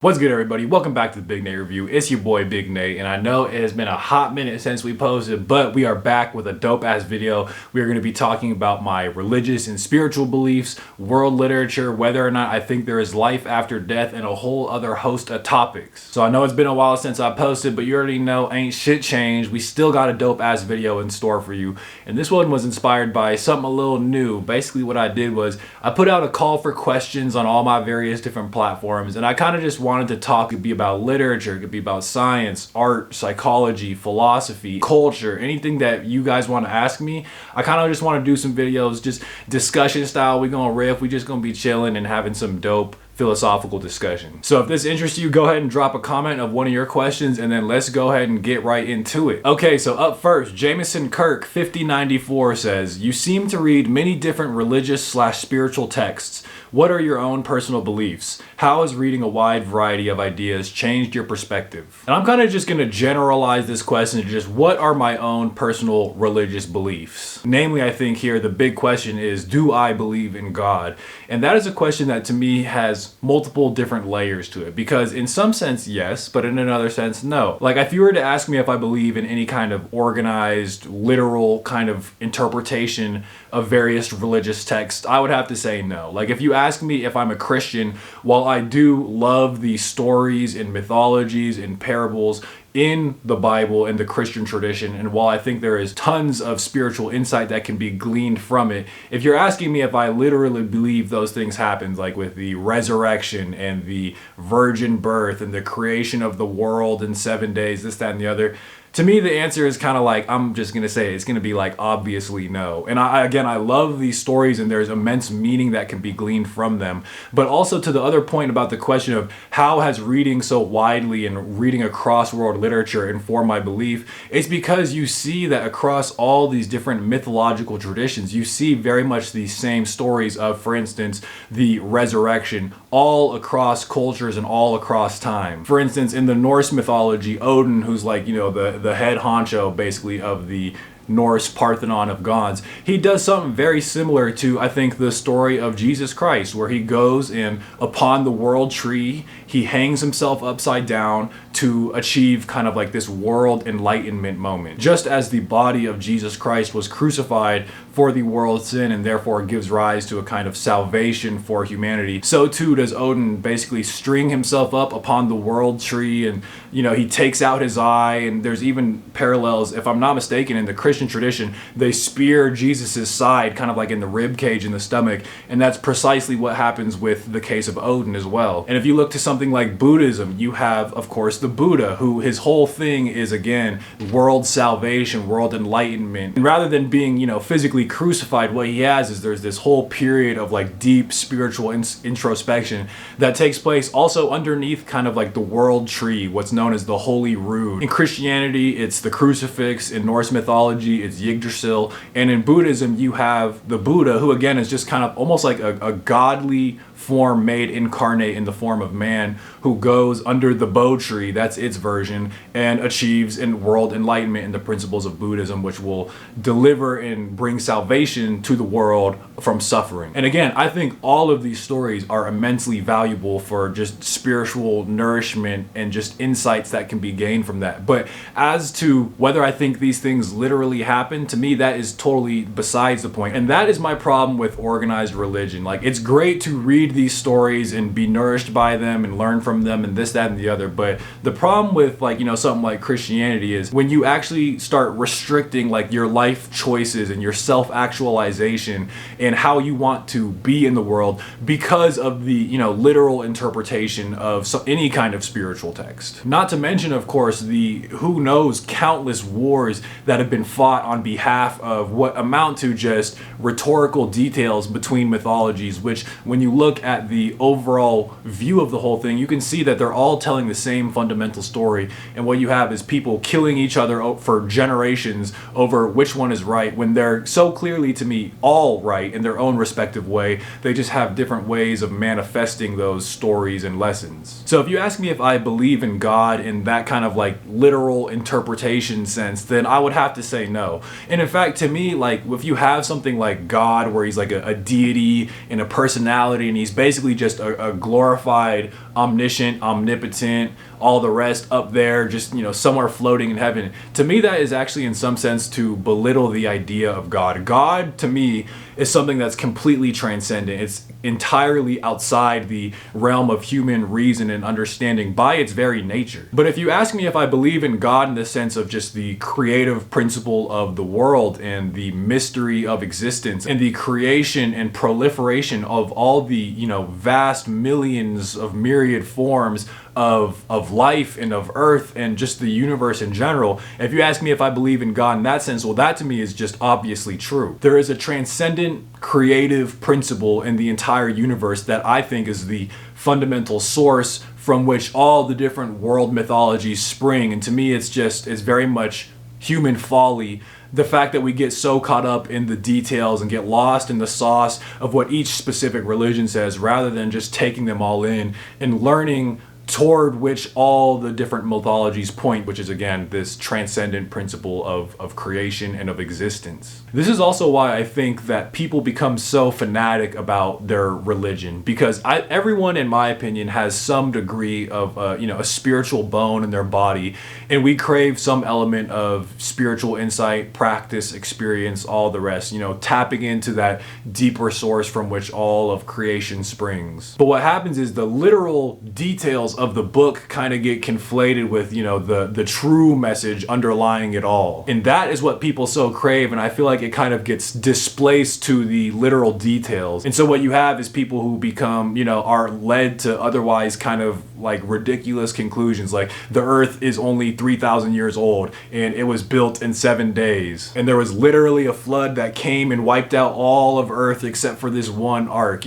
What's good, everybody? Welcome back to the Big Nate Review. It's your boy Big Nate, and I know it has been a hot minute since we posted, but we are back with a dope-ass video. We are going to be talking about my religious and spiritual beliefs, world literature, whether or not I think there is life after death, and a whole other host of topics. So I know it's been a while since I posted, but you already know ain't shit changed. We still got a dope-ass video in store for you, and this one was inspired by something a little new. Basically, what I did was I put out a call for questions on all my various different platforms, and I kind of just wanted to talk. It could be about literature, it could be about science, art, psychology, philosophy, culture, anything that you guys want to ask me. I kind of just want to do some videos, just discussion style. We gonna riff, we just gonna be chilling and having some dope philosophical discussion. So if this interests you, go ahead and drop a comment of one of your questions, and then let's go ahead and get right into it. Okay, so up first, Jameson Kirk 5094 says, you seem to read many different religious/spiritual texts. What are your own personal beliefs? How has reading a wide variety of ideas changed your perspective? And I'm kind of just going to generalize this question to just what are my own personal religious beliefs? Namely, I think here the big question is, do I believe in God? And that is a question that to me has multiple different layers to it, because in some sense, yes, but in another sense, no. Like if you were to ask me if I believe in any kind of organized, literal kind of interpretation of various religious texts, I would have to say no. Like if you ask me if I'm a Christian, while I do love the stories and mythologies and parables in the Bible and the Christian tradition, and while I think there is tons of spiritual insight that can be gleaned from it, if you're asking me if I literally believe those things happened, like with the resurrection and the virgin birth and the creation of the world in 7 days, this, that, and the other, to me, the answer is kind of like, I'm just going to say it's going to be like, obviously no. And I love these stories and there's immense meaning that can be gleaned from them. But also to the other point about the question of how has reading so widely and reading across world literature informed my belief, it's because you see that across all these different mythological traditions, you see very much these same stories of, for instance, the resurrection all across cultures and all across time. For instance, in the Norse mythology, Odin, who's like, you know, the head honcho basically of the Norse Parthenon of gods, he does something very similar to, I think, the story of Jesus Christ, where he goes and upon the world tree, he hangs himself upside down to achieve kind of like this world enlightenment moment. Just as the body of Jesus Christ was crucified for the world's sin and therefore gives rise to a kind of salvation for humanity, so too does Odin basically string himself up upon the world tree, and you know, he takes out his eye, and there's even parallels, if I'm not mistaken, in the Christian tradition, they spear Jesus's side kind of like in the rib cage in the stomach, and that's precisely what happens with the case of Odin as well. And if you look to something like Buddhism, you have, of course, the Buddha, who his whole thing is, again, world salvation, world enlightenment. And rather than being, you know, physically crucified, what he has is there's this whole period of like deep spiritual introspection that takes place also underneath kind of like the world tree, what's known as the Holy Rood. In Christianity, it's the crucifix. In Norse mythology, it's Yggdrasil. And in Buddhism, you have the Buddha, who again is just kind of almost like a godly form made incarnate in the form of man, who goes under the Bo tree, that's its version, and achieves in world enlightenment in the principles of Buddhism, which will deliver and bring salvation to the world from suffering. And again, I think all of these stories are immensely valuable for just spiritual nourishment and just insights that can be gained from that. But as to whether I think these things literally happen, to me that is totally besides the point. And that is my problem with organized religion. Like, it's great to read these stories and be nourished by them and learn from them and this, that, and the other, but the problem with, like, you know, something like Christianity is when you actually start restricting like your life choices and your self-actualization and how you want to be in the world because of the, you know, literal interpretation of any kind of spiritual text. Not to mention, of course, the who knows countless wars that have been fought on behalf of what amount to just rhetorical details between mythologies, which when you look at the overall view of the whole thing, you can see that they're all telling the same fundamental story, and what you have is people killing each other for generations over which one is right, when they're so clearly, to me, all right in their own respective way. They just have different ways of manifesting those stories and lessons. So if you ask me if I believe in God in that kind of like literal interpretation sense, then I would have to say no. And in fact, to me, like, if you have something like God where he's like a deity and a personality, and he's basically just a glorified omniscient, omnipotent, all the rest up there, just, somewhere floating in heaven. To me, that is actually in some sense to belittle the idea of God. God, to me, is something that's completely transcendent. It's entirely outside the realm of human reason and understanding by its very nature. But if you ask me if I believe in God in the sense of just the creative principle of the world and the mystery of existence and the creation and proliferation of all the, vast millions of myriad forms of life and of earth and just the universe in general, if you ask me if I believe in God in that sense, well, that to me is just obviously true. There is a transcendent creative principle in the entire universe that I think is the fundamental source from which all the different world mythologies spring. And to me, it's very much human folly, the fact that we get so caught up in the details and get lost in the sauce of what each specific religion says, rather than just taking them all in and learning toward which all the different mythologies point, which is again this transcendent principle of creation and of existence. This is also why I think that people become so fanatic about their religion, because everyone, in my opinion, has some degree of a spiritual bone in their body, and we crave some element of spiritual insight, practice, experience, all the rest, tapping into that deeper source from which all of creation springs. But what happens is the literal details of the book kind of get conflated with the true message underlying it all, and that is what people so crave. And I feel like it kind of gets displaced to the literal details, and so what you have is people who become are led to otherwise kind of like ridiculous conclusions, like the earth is only 3,000 years old and it was built in 7 days, and there was literally a flood that came and wiped out all of earth except for this one ark.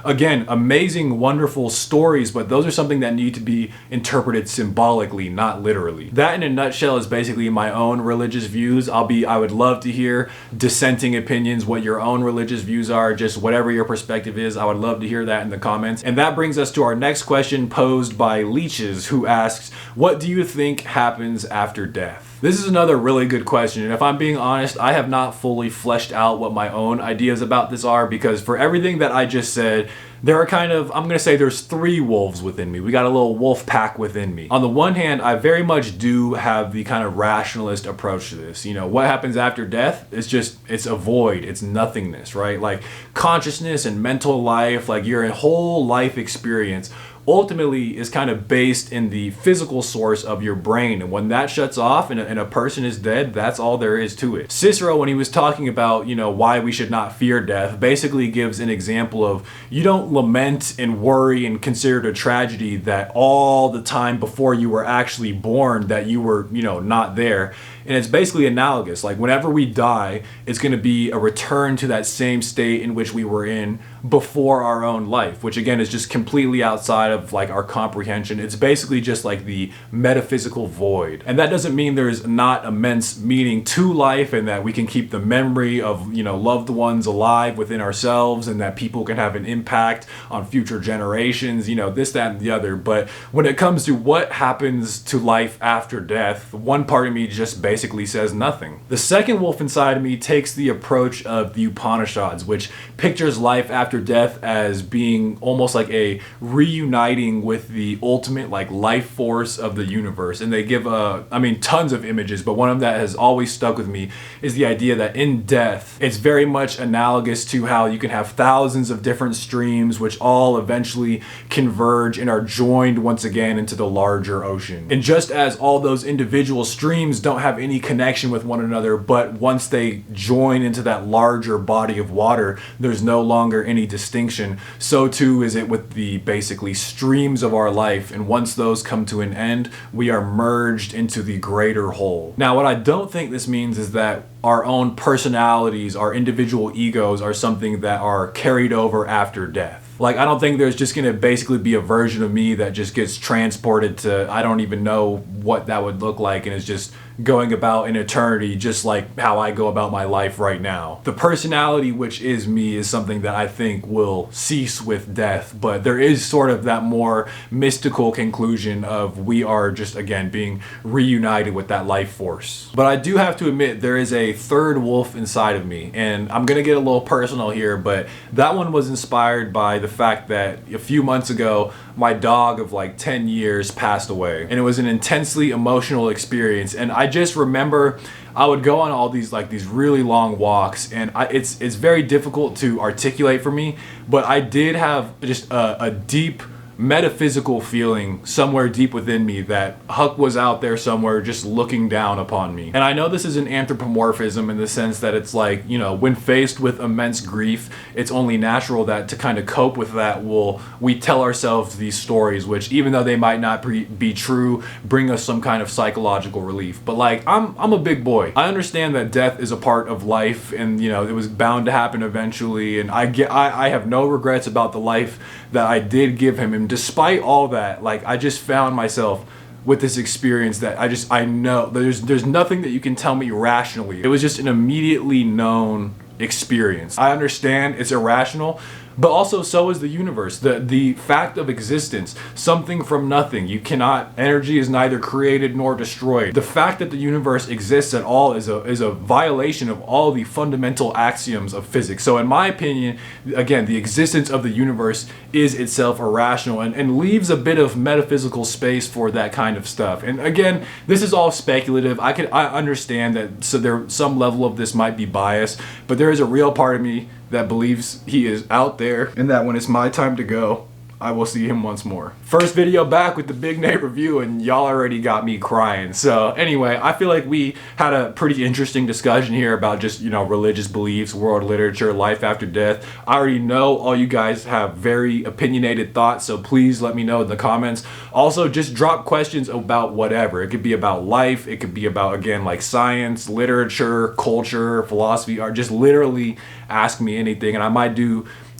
Again, amazing, wonderful stories, but those are something that need to be interpreted symbolically, not literally. That in a nutshell is basically my own religious views. I would love to hear dissenting opinions, what your own religious views are, just whatever your perspective is. I would love to hear that in the comments. And that brings us to our next question, posed by Leeches, who asks, what do you think happens after death? This is another really good question, and if I'm being honest, I have not fully fleshed out what my own ideas about this are, because for everything that I just said, there are I'm gonna say there's 3 wolves within me. We got a little wolf pack within me. On the one hand, I very much do have the kind of rationalist approach to this. What happens after death? It's a void, it's nothingness, right? Like consciousness and mental life, like your whole life experience ultimately is kind of based in the physical source of your brain, and when that shuts off and a person is dead, that's all there is to it. Cicero, when he was talking about why we should not fear death, basically gives an example of you don't lament and worry and consider it a tragedy that all the time before you were actually born that you were not there. And it's basically analogous. Like whenever we die, it's going to be a return to that same state in which we were in before our own life, which again is just completely outside of like our comprehension. It's basically just like the metaphysical void. And that doesn't mean there's not immense meaning to life and that we can keep the memory of, loved ones alive within ourselves and that people can have an impact on future generations, this, that, and the other. But when it comes to what happens to life after death, one part of me just basically says nothing. The second wolf inside of me takes the approach of the Upanishads, which pictures life after death as being almost like a reuniting with the ultimate like life force of the universe. And they give tons of images, but one of them that has always stuck with me is the idea that in death, it's very much analogous to how you can have thousands of different streams which all eventually converge and are joined once again into the larger ocean. And just as all those individual streams don't have any connection with one another, but once they join into that larger body of water, there's no longer any distinction, so too is it with the basically streams of our life, and once those come to an end, we are merged into the greater whole. Now, what I don't think this means is that our own personalities, our individual egos are something that are carried over after death. Like, I don't think there's just gonna basically be a version of me that just gets transported to, I don't even know what that would look like, and it's just going about an eternity just like how I go about my life right now. The personality which is me is something that I think will cease with death, but there is sort of that more mystical conclusion of we are just again being reunited with that life force. But I do have to admit there is a third wolf inside of me, and I'm gonna get a little personal here, but that one was inspired by the fact that a few months ago my dog of like 10 years passed away, and it was an intensely emotional experience. And I just remember I would go on all these really long walks, and it's very difficult to articulate for me, but I did have just a deep metaphysical feeling somewhere deep within me that Huck was out there somewhere just looking down upon me. And I know this is an anthropomorphism in the sense that it's like, you know, when faced with immense grief, it's only natural that to kind of cope with that we tell ourselves these stories, which even though they might not be true, bring us some kind of psychological relief. But like, I'm a big boy. I understand that death is a part of life, and you know, it was bound to happen eventually, and I have no regrets about the life that I did give him. And despite all that, like, I just found myself with this experience that I know there's nothing that you can tell me rationally. It was just an immediately known experience. I understand it's irrational, but also so is the universe. The fact of existence, something from nothing. Energy is neither created nor destroyed. The fact that the universe exists at all is a violation of all the fundamental axioms of physics. So in my opinion, again, the existence of the universe is itself irrational and leaves a bit of metaphysical space for that kind of stuff. And again, this is all speculative. I understand that some level of this might be biased, but there is a real part of me that believes he is out there, and that when it's my time to go, I will see him once more. First video back with the Big Nate review, and y'all already got me crying. So anyway, I feel like we had a pretty interesting discussion here about just, you know, religious beliefs, world literature, life after death. I already know all you guys have very opinionated thoughts, so please let me know in the comments. Also, just drop questions about whatever. It could be about life, it could be about, again, like science, literature, culture, philosophy, or just literally ask me anything, and I might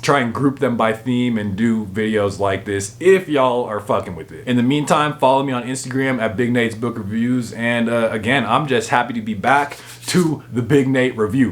try and group them by theme and do videos like this if y'all are fucking with it. In the meantime, follow me on Instagram at Big Nate's Book Reviews, and again, I'm just happy to be back to the Big Nate review.